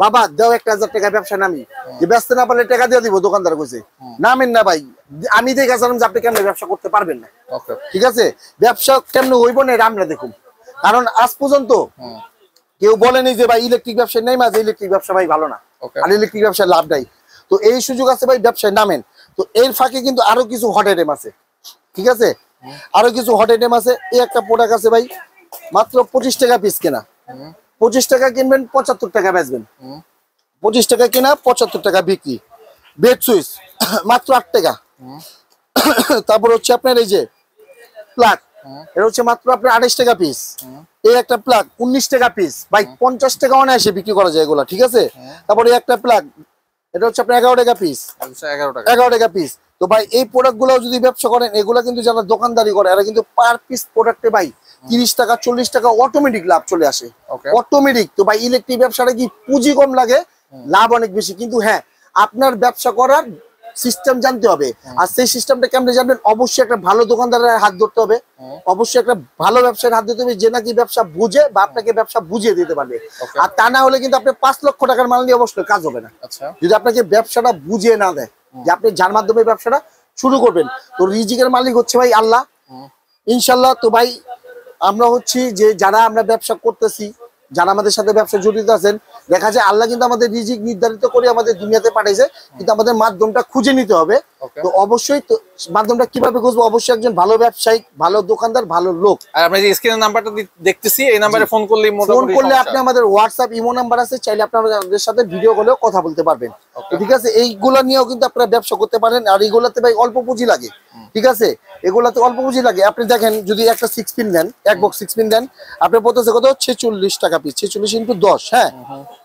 বাবা দাও 1000 টাকা ব্যবসা নামি, যে বেচতে না পারলে টাকা দিয়ে দিব, দোকানদার কইছে নামেন না ভাই। আমি দেখে আসলাম যে আপনি কেমন ব্যবসা করতে পারবেন না, ঠিক আছে। ব্যবসা কেমন হইব না আমরা দেখুন, কারণ আজ পর্যন্ত কেউ বলেনি যে ভাই ইলেকট্রিক ব্যবসা নেই, মাঝে ইলেকট্রিক ব্যবসা ভাই ভালো না, আর ইলেকট্রিক ব্যবসায় লাভ নাই। তো এই সুযোগ আছে ভাই, ব্যবসায় নামেন। তো এর ফাঁকে কিন্তু আরো কিছু হট আইটেম আছে, ঠিক আছে, আরো কিছু হট আইটেম আছে। এই একটা প্রোডাক্ট আছে ভাই, মাত্র 25 টাকা পিস কেনা, 25 টাকা কিনবেন 75 টাকা বেচবেন, 25 টাকা কেনা 75 টাকা বিক্রি। বেড সুইচ মাত্র 8 টাকা। তারপর হচ্ছে আপনার এই যে প্লাগ, এটা হচ্ছে মাত্র আপনার 28 টাকা পিস। এই একটা প্লাগ 19 টাকা পিস, ভাই 50 টাকা অনায়াসে বিক্রি করা যায় এগুলা, ঠিক আছে। তারপরে এই একটা প্লাগ, এটা হচ্ছে আপনার 11 টাকা পিস, 11 টাকা পিস। তো ভাই এই প্রোডাক্ট গুলো যদি ব্যবসা করেন, এগুলা কিন্তু যারা দোকানদারি করে এরা কিন্তু পার পিস প্রোডাক্টে ভাই 30 টাকা 40 টাকা অটোমেটিক লাভ চলে আসে, অটোমেটিক। তো ভাই ইলেকট্রিক ব্যবসাটা কি পুঁজি কম লাগে, লাভ অনেক বেশি, কিন্তু হ্যাঁ আপনার ব্যবসা করার সিস্টেম জানতে হবে। আর সেই সিস্টেমটা কেমনে জানবেন, অবশ্যই একটা ভালো দোকানদারের হাত ধরতে হবে, অবশ্যই একটা ভালো ব্যবসায়ীর হাত ধরতে হবে, যে নাকি ব্যবসা বুঝে বা আপনাকে ব্যবসা বুঝিয়ে দিতে পারবে। আর তা না হলে কিন্তু আপনি 5 লক্ষ টাকার মাল নিয়ে অবশ্যই কাজ হবে না, যদি আপনাকে ব্যবসাটা বুঝিয়ে না দেয় যে আপনি যার মাধ্যমে ব্যবসাটা শুরু করবেন। তো রিজিকের মালিক হচ্ছে ভাই আল্লাহ, ইনশাল্লাহ। তো ভাই আমরা হচ্ছি যে যারা আমরা ব্যবসা করতেছি, যারা আমাদের সাথে ব্যবসা জড়িত আছেন, দেখা যায় আল্লাহ কিন্তু আমাদের রিজিক নির্ধারিত করে আমাদের দুনিয়াতে পাঠাইছে, কিন্তু আমাদের মাধ্যমটা খুঁজে নিতে হবে। তো অবশ্যই তো মাধ্যমটা কিভাবে খুঁজবো, অবশ্যই একজন ভালো ব্যবসায়ী, ভালো দোকানদার, ভালো লোক। আর আমরা যে স্ক্রিনের নাম্বারটা দেখতেছি, এই নাম্বারে ফোন করলে আপনি আমাদের হোয়াটসঅ্যাপ ইমো নাম্বার আছে, চাইলে আপনারা আমাদের সাথে ভিডিও কলেও কথা বলতে পারবেন। ঠিক আছে, এইগুলা নিয়েও কিন্তু আপনারা ব্যবসা করতে পারেন। আর এইগুলাতে ভাই অল্প পুঁজি লাগে, ঠিক আছে, এগুলাতে অল্প পুঁজি লাগে। আপনি দেখেন যদি একটা 6 পিন দেন, এক বক্স 6 পিন দেন, আপনি বলতেছে কত, 46 টাকা পিস, 46 × 10। হ্যাঁ,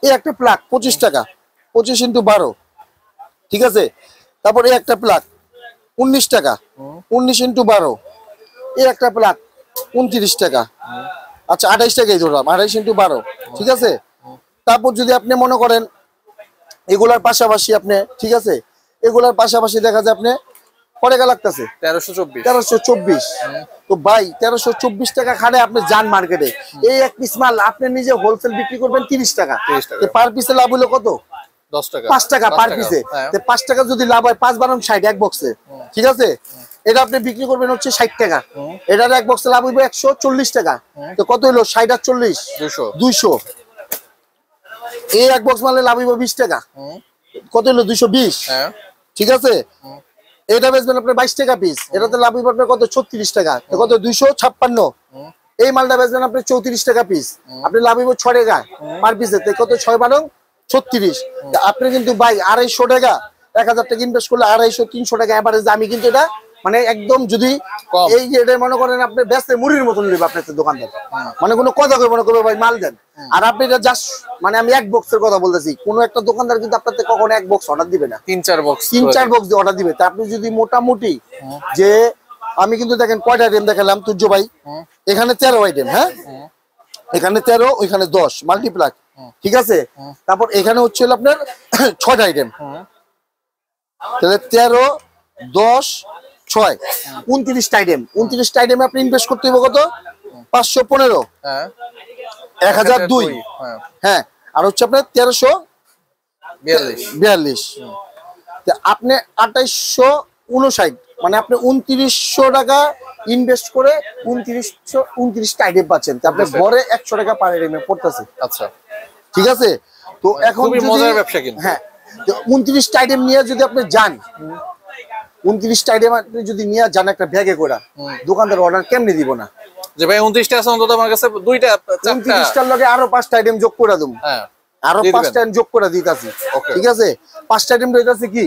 এই একটা প্লাগ 25 টাকা, 25 × 12, ঠিক আছে। তারপর এই একটা প্লাগ 19 টাকা, 19 × 12, এই একটা প্লাগ 29 টাকা। আচ্ছা 28 টাকাই ধরলাম, 28 × 12, ঠিক আছে। তারপর যদি আপনি মনে করেন এগুলার পাশাপাশি আপনি, ঠিক আছে, এগুলার পাশাপাশি দেখা যায় আপনি পড়ে লাগতেছে 1324। তো ভাই 1324 টাকা খাড়ে আপনি যান মার্কেটে, এই এক পিস মাল আপনি নিজে হোলসেল বিক্রি করবেন 30 টাকা, পার পিসে লাভ হলো কত, 5 টাকা পার পিসে। 5 টাকা যদি লাভ হয়, 5 × 60 এক বক্সে, ঠিক আছে। এটা আপনি বিক্রি করবেন হচ্ছে 60 টাকা, এটার এক বক্সে লাভ হইবে 140 টাকা। তো কত হলো, 60 আর 40 200। এই এক বক্স মালে লাভ হইবে 20 টাকা, কত হলো 220, ঠিক আছে। এটা বেচবেন আপনার 22 টাকা পিস, এটাতে লাভ হইবে আপনার কত, 36 টাকা, কত 256। এই মালটা বেচবেন আপনি 34 টাকা পিস, আপনি লাভ হইবে 6 টাকা পার পিসে, কত 6 × 12 36। আপনি কিন্তু ভাই 250 টাকা, 1000 টাকা ইনভেস্ট করলে 250 300 টাকা এভারেজ। আমি কিন্তু এটা মানে একদম যদি এই যে এটা মনে করেন আপনি ব্যস্ত মুড়ির মতন নেবে আপনার দোকানদার, মানে কোনো কথা কই মনে করবে ভাই মাল দেন। আর আপনি এটা জাস্ট মানে আমি এক বক্সের কথা বলতেছি, কোনো একটা দোকানদার কিন্তু আপনার থেকে কখনো এক বক্স অর্ডার দিবে না, 3-4 বক্স দিয়ে অর্ডার দিবে। তা আপনি যদি মোটামুটি যে, আমি কিন্তু দেখেন কয়টা আইটেম দেখালাম তুর্য ভাই, এখানে 13 আইটেম, হ্যাঁ এখানে 13, ওইখানে 10 মাল্টিপ্লাক, ঠিক আছে। তারপর এখানে হচ্ছে আপনার 6টা আইটেম, তাহলে 13 10 6 29টা আইটেম। 29টা আইটেমে আপনি ইনভেস্ট করতে হবে কত, 515, 1002, হ্যাঁ, আর হচ্ছে আপনার 1342। আপনি 2859, মানে আপনি 2900 টাকা ইনভেস্ট করে 29টা আইটেম পাচ্ছেন। আপনি ঘরে 100 টাকা পার আইটেমে পড়তেছে। আচ্ছা, ঠিক আছে। তো এখন মজার ব্যবসা কিন্তু, হ্যাঁ, 29টা আইটেম নিয়ে যদি আপনি যান, 29টা আইটেম আপনি যদি নিয়ে যান একটা ব্যাগে করে, দোকানদার অর্ডার কেমনে দিব না, যে ভাই 29টা আছে অন্তত আমার কাছে 2টা 29টার লগে আরো 5টা আইটেম যোগ করে দেব, হ্যাঁ আরো 5টা আইটেম যোগ করে দিতাছি, ঠিক আছে। 5টা আইটেম রইতাছে কি,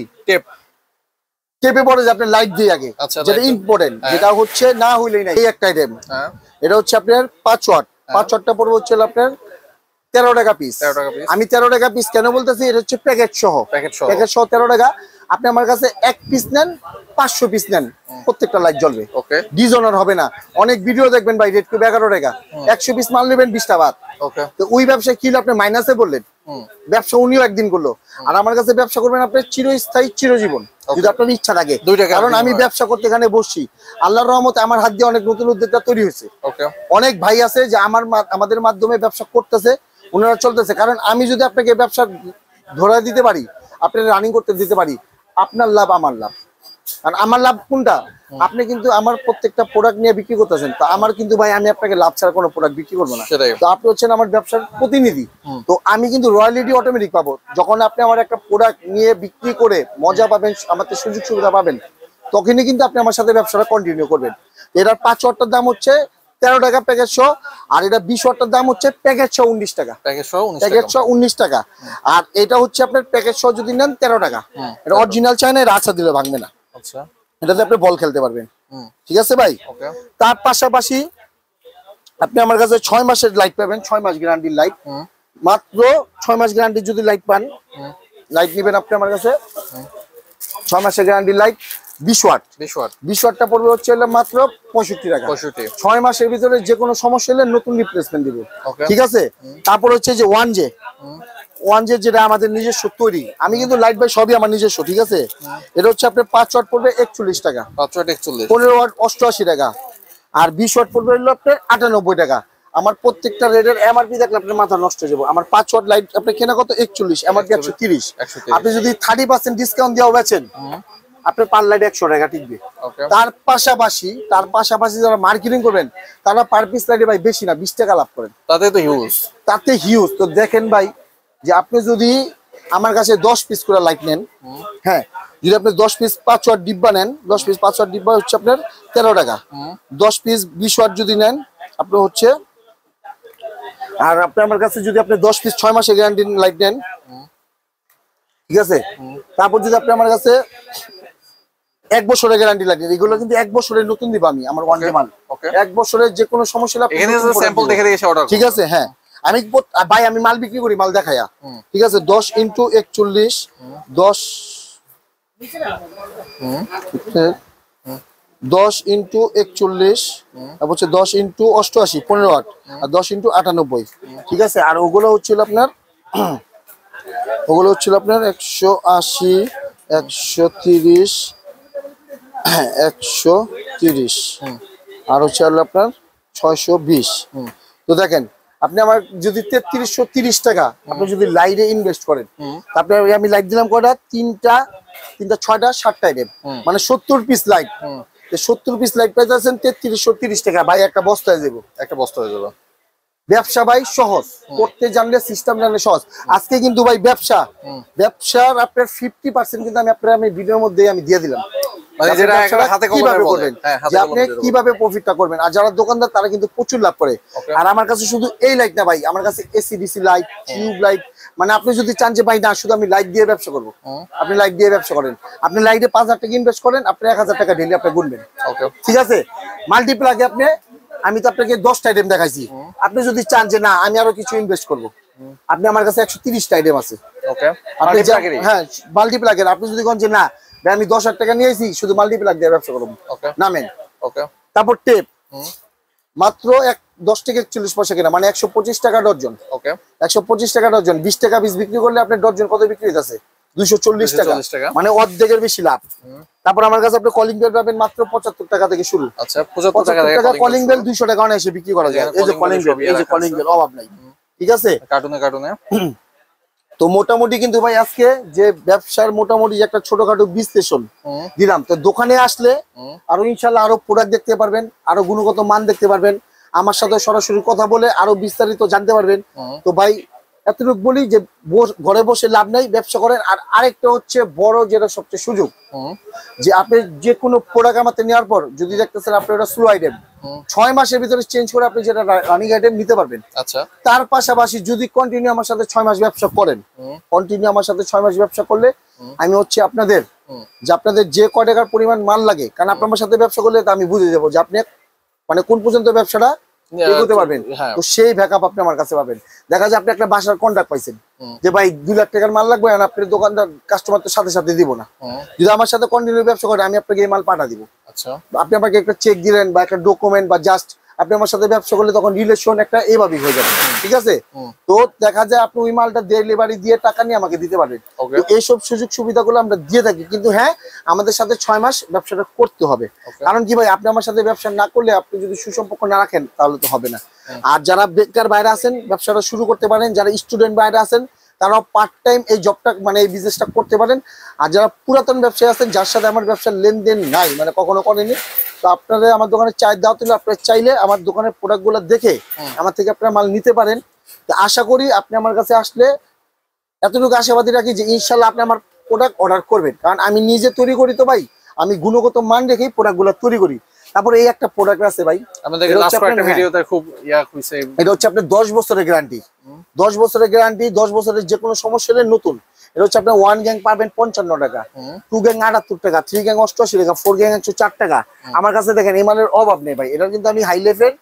টেপে পড়ে যে আপনি লাইট দিয়ে আগে, যেটা ইম্পর্টেন্ট, যেটা হচ্ছে না হইলেই না। এই একটা আইটেম, এটা হচ্ছে আপনার 5 ওয়াট, 5 ওয়াটটা পড়বে হচ্ছে আপনার 13 টাকা পিস। আমি 13 টাকা পিস কেন বলতেছি, এটা হচ্ছে প্যাকেট সহ 13 টাকা। আপনি আমার কাছে 1 পিস নেন, 500 পিস নেন, প্রত্যেকটা লাইট জ্বলবে, ডিজনার হবে না। অনেক ভিডিও দেখবেন ভাই রেট করবে 11 টাকা, 100 পিস মাল নেবেন 20টা বাদ। তো ওই ব্যবসায় কি আপনি মাইনাসে বললেন, ব্যবসা উনিও একদিন করলো। আর আমার কাছে ব্যবসা করবেন আপনি চিরস্থায়ী চিরজীবন, যদি আপনার ইচ্ছা থাকে। কারণ আমি ব্যবসা করতে এখানে বসছি, আল্লাহর রহমতে আমার হাত দিয়ে অনেক নতুন উদ্যোক্তা তৈরি হয়েছে। অনেক ভাই আছে যে আমাদের মাধ্যমে ব্যবসা করতেছে, ওনারা চলতেছে। কারণ আমি যদি আপনাকে ব্যবসা ধরে দিতে পারি, আপনি রানিং করতে দিতে পারি, আপনার লাভ আমার লাভ। আর আমার লাভ কোনটা, আপনি কিন্তু আমার প্রত্যেকটা প্রোডাক্ট নিয়ে বিক্রি করতেছেন, তো আমার কিন্তু ভাই আমি আপনাকে লাভ ছাড়া কোনো প্রোডাক্ট বিক্রি করবো না। তো আপনি হচ্ছেন আমার ব্যবসার প্রতিনিধি, তো আমি কিন্তু রয়্যালিটি অটোমেটিক পাবো। যখন আপনি আমার একটা প্রোডাক্ট নিয়ে বিক্রি করে মজা পাবেন, আমাদের সুযোগ সুবিধা পাবেন, তখনই কিন্তু আপনি আমার সাথে ব্যবসাটা কন্টিনিউ করবেন। এটার 5 ওয়াটের দাম হচ্ছে 13 টাকা প্যাকেজ সহ, আর এটা 20 ওয়াটের দাম হচ্ছে প্যাকেজ সহ 19 টাকা, প্যাকেজ সহ 19 টাকা। আর এটা হচ্ছে আপনার প্যাকেজ সহ যদি নেন 13 টাকা। এটা অরিজিনাল চায়না, এর আচ্ছা দিলে ভাঙবে না। আচ্ছা, এটাতে আপনি বল খেলতে পারবেন, ঠিক আছে ভাই। তার পাশাপাশি আপনি আমার কাছে 6 মাসের লাইট পাবেন, 6 মাস গ্যারান্টির লাইট, মাত্র 6 মাস গ্যারান্টি যদি লাইট পান, লাইট নেবেন আপনি আমার কাছে 6 মাসের গ্যারান্টির লাইট 20 ওয়াট, 20 ওয়াটটা পড়বে হচ্ছে মাত্র 65 টাকা। 6 মাসের ভিতরে যে কোনো সমস্যা হলে নতুন রিপ্লেসমেন্ট দিব, ঠিক আছে। তারপর হচ্ছে যে 1Z যেটা আমাদের নিজস্ব তৈরি, আমি কিন্তু লাইট বাই সবই আমার নিজস্ব, ঠিক আছে। এটা হচ্ছে আপনার 5 ওয়াট পড়বে 41 টাকা, 5 ওয়াট 41, 15 ওয়াট 88 টাকা, আর 20 ওয়াট পড়বে হলো আপনার 98 টাকা। আমার প্রত্যেকটা রেডের এমআরপি দেখলে আপনার মাথা নষ্ট হয়ে যাবে। আমার 5 ওয়াট লাইট আপনি কেনা কত 41, এমআরপি 130। আপনি যদি 30% ডিসকাউন্ট দিয়েও বেচেন আপনার পার লাইট 100 টাকা টিকবে। তার পাশাপাশি যারা মার্কেটিং করবেন তারা পার পিস লাইটে ভাই বেশি না 20 টাকা লাভ করেন, তাতে হিউজ। তো দেখেন ভাই যে আপনি যদি আমার কাছে 10 পিস করে লাইট নেন, হ্যাঁ, যদি আপনি 10 পিস 5 ওয়াট ডিব্বা নেন, 10 পিস 5 ওয়াট ডিব্বা হচ্ছে আপনার 13 টাকা। 10 পিস 20 ওয়াট যদি নেন আপনি হচ্ছে, আর আপনি আমার কাছে যদি আপনি 10 পিস 6 মাসের গ্যারান্টি লাইট নেন, ঠিক আছে, তারপর যদি আপনি আমার কাছে 1 বছরের গ্যারান্টি লাগে, এগুলো কিন্তু 1 বছরের নতুন দিব আমি, আমার ওয়ান ডে মাল। 1 বছরের যে কোনো সমস্যা হলে এখানে স্যাম্পল দেখে এসে অর্ডার, ঠিক আছে। হ্যাঁ, আমি ভাই আমি মাল বিক্রি করি, মাল দেখায়া, ঠিক আছে। 10 × 41, 10 × 41, তারপর হচ্ছে 10 × 88 15 ওয়াট, আর 10 × 98, ঠিক আছে। আর ওগুলো হচ্ছিল আপনার 180, 130, 130, আর হচ্ছে হলো আপনার 620। তো দেখেন আপনি আমার যদি 3330 টাকা আপনি যদি লাইটে ইনভেস্ট করেন, তারপরে আমি লাইট দিলাম কয়টা, তিনটা 6টা 7টা আইটেম, মানে 70 পিস লাইট। 70 পিস লাইট পাইতেছেন 3330 টাকা ভাই, একটা বস্তা হয়ে যাবে। ব্যবসা ভাই সহজ, করতে জানলে, সিস্টেম জানলে সহজ। আজকে কিন্তু ভাই ব্যবসার আপনার 50% কিন্তু আমি ভিডিওর মধ্যে আমি দিয়ে দিলাম, কিভাবে প্রফিটটা করবেন। আর যারা দোকানদার তারা কিন্তু প্রচুর লাভ করে। আর আমার কাছে শুধু এই লাইট না ভাই, আমার কাছে এসিডিসি লাইট, টিউব লাইট, মানে আপনি যদি চান যে ভাই না শুধু আমি লাইট দিয়ে ব্যবসা করবো, আপনি লাইট দিয়ে ব্যবসা করেন। আপনি লাইটে 5000 টাকা ইনভেস্ট করেন, আপনি 1000 টাকা ডেইলি আপনি গুনবেন, ঠিক আছে। মাল্টিপ্লাগে আমি তো আপনাকে 10টা আইটেম দেখাইছি। আপনি যদি চান যে না আমি আরো কিছু ইনভেস্ট করবো, আপনি আমার কাছে 130টা আইটেম আছে, হ্যাঁ মাল্টিপ্লাগের। আপনি যদি কোন যে না আমি 10,000 টাকা নিয়েছি শুধু মাল্টিপ্লাগ দিয়ে ব্যবসা করবো, নামেন। তারপর টেপ মাত্র 10 থেকে 41 পয়সা কেনা, মানে 125 টাকা ডজন। 125 টাকা ডজন, 20 টাকা পিস বিক্রি করলে আপনার ডজন কত বিক্রি হইতাছে 240 টাকা, মানে অর্ধেকের বেশি লাভ। তারপর আমার কাছে আপনি কলিং বেল পাবেন মাত্র 75 টাকা থেকে শুরু। আচ্ছা 75 টাকা কলিং বেল 200 টাকা এসে বিক্রি করা যায়। এই যে কলিং বেল অভাব নাই, ঠিক আছে, কার্টুনে। তো মোটামুটি কিন্তু ভাই আজকে যে ব্যবসার মোটামুটি একটা ছোটখাটো বিশ্লেষণ দিলাম। তো দোকানে আসলে আরো ইনশাল্লাহ আরো প্রোডাক্ট দেখতে পারবেন, আরো গুণগত মান দেখতে পারবেন, আমার সাথে সরাসরি কথা বলে আরো বিস্তারিত জানতে পারবেন। তো ভাই এতটুকু বলি যে ঘরে বসে লাভ নাই, ব্যবসা করেন। আর আরেকটা হচ্ছে বড় যেটা সবচেয়ে সুযোগ, যে আপনি যে কোনো প্রোডাক্ট আমাদের নেওয়ার পর যদি দেখতেছেন আপনার ওটা স্লো আইটেম 6 মাসের ভিতরে চেঞ্জ করে আপনি যেটা রানিং আইটেম নিতে পারবেন। আচ্ছা, তার পাশাপাশি যদি কন্টিনিউ আমার সাথে 6 মাস ব্যবসা করেন, কন্টিনিউ আমার সাথে 6 মাস ব্যবসা করলে আমি হচ্ছে আপনাদের যে কয় টাকার পরিমাণ মাল লাগে, কারণ আপনার সাথে ব্যবসা করলে আমি বুঝে যাবো যে আপনি মানে কোন পর্যন্ত ব্যবসাটা এগোতে পারবেন। তো সেই ব্যাকআপ আপনি আমার কাছে পাবেন। দেখা যায় আপনি একটা বাসার কন্ট্রাক্ট পাইছেন যে ভাই 2 লাখ টাকার মাল লাগবে, আর আপনার দোকানদার কাস্টমার তো সাথে দিব না। যদি আমার সাথে কন্টিনিউ ব্যবসা করেন আমি আপনাকে এই মাল পাঠা দিব। আচ্ছা, আপনি আমাকে একটা চেক দিলেন বা একটা ডকুমেন্ট বা জাস্ট আপনি আমার সাথে ব্যবসা করলে তখন রিলেশন একটা এইভাবেই হয়ে যাবে, ঠিক আছে। তো দেখা যায় আপনি ওই মালটা ডেলিভারি দিয়ে টাকা নিয়ে আমাকে দিতে পারবেন। এইসব সুযোগ সুবিধাগুলো আমরা দিয়ে থাকি, কিন্তু হ্যাঁ আমাদের সাথে 6 মাস ব্যবসাটা করতে হবে। কারণ কি ভাই, আপনি আমার সাথে ব্যবসা না করলে, আপনি যদি সুসম্পর্ক না রাখেন তাহলে তো হবে না। আর যারা বেকার বাইরে আছেন ব্যবসাটা শুরু করতে পারেন, যারা স্টুডেন্ট বাইরে আছেন তারাও পার্ট টাইম এই জবটা মানে এই বিজনেসটা করতে পারেন। আর যারা পুরাতন ব্যবসায়ী আছেন যার সাথে আমার ব্যবসার লেনদেন নাই, মানে কখনো করেনি, তো আপনারা আমার দোকানে চাই দাও তুলে আপনারা চাইলে আমার দোকানের প্রোডাক্টগুলো দেখে আমার থেকে আপনারা মাল নিতে পারেন। তো আশা করি আপনি আমার কাছে আসলে এতটুকু আশাবাদী রাখি যে ইনশাল্লাহ আপনি আমার প্রোডাক্ট অর্ডার করবেন, কারণ আমি নিজে তৈরি করি তো ভাই, আমি গুণগত মান রেখেই প্রোডাক্টগুলো তৈরি করি। তারপরে এই একটা প্রোডাক্ট আছে ভাই, আমাদের লাস্ট একটা ভিডিওতে খুব ইয়া হইছে, এটা হচ্ছে আপনার 10 বছরের গ্যারান্টি। 10 বছরের গ্যারান্টি, 10 বছরের যে কোনো সমস্যা হলে নতুন। এটা হচ্ছে আপনার 1 গ্যাং পাবেন 55 টাকা, 2 গ্যাং 78 টাকা, 3 গ্যাং 88 টাকা, 4 গ্যাং 104 টাকা। আমার কাছে দেখেন এই মালের অভাব নেই ভাই, এটা কিন্তু আমি হাই লেভেল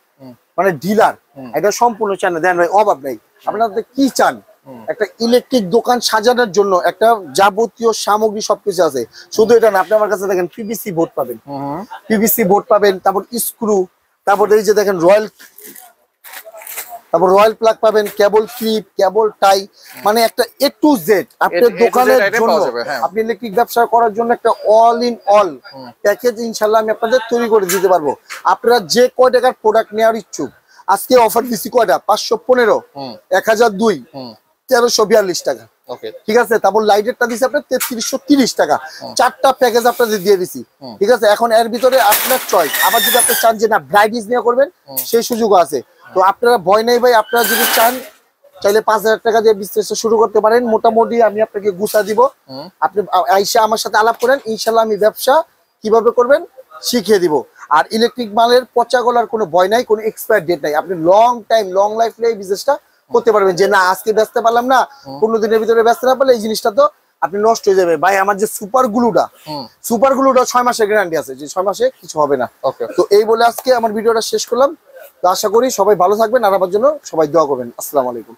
মানে ডিলার, এটা সম্পূর্ণ চান না দেন ভাই, অভাব নেই। আপনাদের কি চান, একটা ইলেকট্রিক দোকান সাজানোর জন্য একটা যাবতীয় সামগ্রী সবকিছু আছে, শুধু এটা না, আপনি আমার কাছে দেখেন পিভিসি বোর্ড পাবেন, পিভিসি বোর্ড পাবেন, তারপর স্ক্রু, তারপর এই যে দেখেন রয়্যাল তারপর রয়্যাল প্লাগ পাবেন, কেবল ক্লিপ, কেবল টাই, মানে একটা A to Z আপনার দোকানের জন্য, আপনি ইলেকট্রিক ব্যবসা করার জন্য একটা অল ইন অল প্যাকেজ ইনশাআল্লাহ আমি আপনাদের তৈরি করে দিতে পারবো। আপনারা যে কয় টাকার প্রোডাক্ট নেওয়ার ইচ্ছুক, আজকে অফার দিচ্ছি কয়টা, 515, 1002, 1342 টাকা। ঠিক আছে, তারপর লাইটেরটা দিচ্ছি আপনার 3330 টাকা, 4টা প্যাকেজ আপনাদের দিয়ে দিছি। ঠিক আছে, এখন এর ভিতরে আপনার চয়েস, আবার যদি আপনি চান যে না ব্রাইডিস নিয়ে করবেন সেই সুযোগও আছে। তো আপনারা ভয় নেই ভাই, আপনারা যদি চান চাইলে 5000 টাকা দিয়ে বিজনেস শুরু করতে পারেন। মোটামুটি আমি আপনাকে গুছা দিব, আপনি আইসা আমার সাথে আলাপ করেন, ইনশাল্লাহ আমি ব্যবসা কিভাবে করবেন শিখিয়ে দিব। আর ইলেকট্রিক মালের পচা গলার কোনো ভয় নাই, কোনো এক্সপায়ার ডেট নাই। আপনি লং টাইম লং লাইফ এই বিজনেসটা করতে পারবেন, যে না আজকে বেচতে পারলাম না, 15 দিনের ভিতরে বেচতে না পারলে এই জিনিসটা তো আপনি নষ্ট হয়ে যাবে। ভাই আমার যে সুপার গ্লুটা 6 মাসের গ্যারান্টি আছে, যে 6 মাসে কিছু হবে না। তো এই বলে আজকে আমার ভিডিওটা শেষ করলাম। তো আশা করি সবাই ভালো থাকবেন, আর আমার জন্য সবাই দোয়া করবেন। আসসালামু আলাইকুম।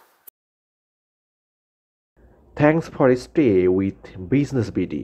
Thanks for stay with Business BD.